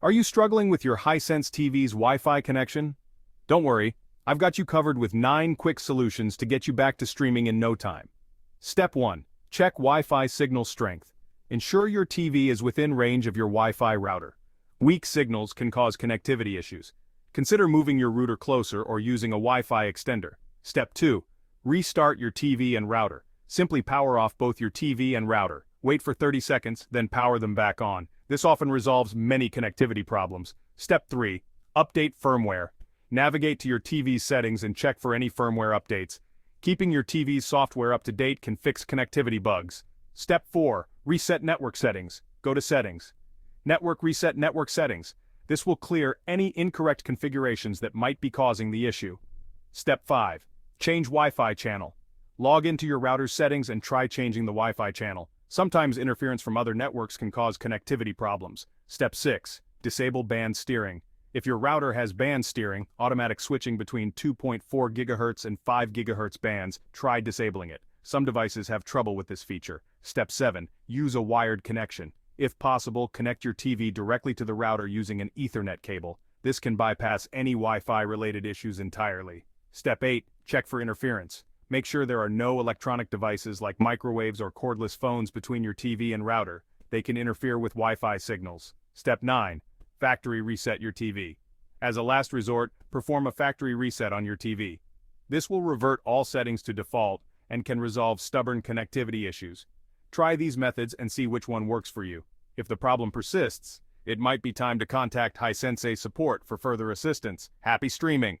Are you struggling with your Hisense TV's Wi-Fi connection? Don't worry, I've got you covered with 9 quick solutions to get you back to streaming in no time. Step 1. Check Wi-Fi signal strength. Ensure your TV is within range of your Wi-Fi router. Weak signals can cause connectivity issues. Consider moving your router closer or using a Wi-Fi extender. Step 2. Restart your TV and router. Simply power off both your TV and router. Wait for 30 seconds, then power them back on. This often resolves many connectivity problems. Step 3. Update firmware. Navigate to your TV's settings and check for any firmware updates. Keeping your TV's software up to date can fix connectivity bugs. Step 4. Reset network settings. Go to Settings. Reset network settings. This will clear any incorrect configurations that might be causing the issue. Step 5. Change Wi-Fi channel. Log into your router's settings and try changing the Wi-Fi channel. Sometimes interference from other networks can cause connectivity problems. Step 6. Disable band steering. If your router has band steering, automatic switching between 2.4 GHz and 5 GHz bands, try disabling it. Some devices have trouble with this feature. Step 7. Use a wired connection. If possible, connect your TV directly to the router using an Ethernet cable. This can bypass any Wi-Fi related issues entirely. Step 8. Check for interference. Make sure there are no electronic devices like microwaves or cordless phones between your TV and router. They can interfere with Wi-Fi signals. Step 9. Factory reset your TV. As a last resort, perform a factory reset on your TV. This will revert all settings to default and can resolve stubborn connectivity issues. Try these methods and see which one works for you. If the problem persists, it might be time to contact Hisense support for further assistance. Happy streaming!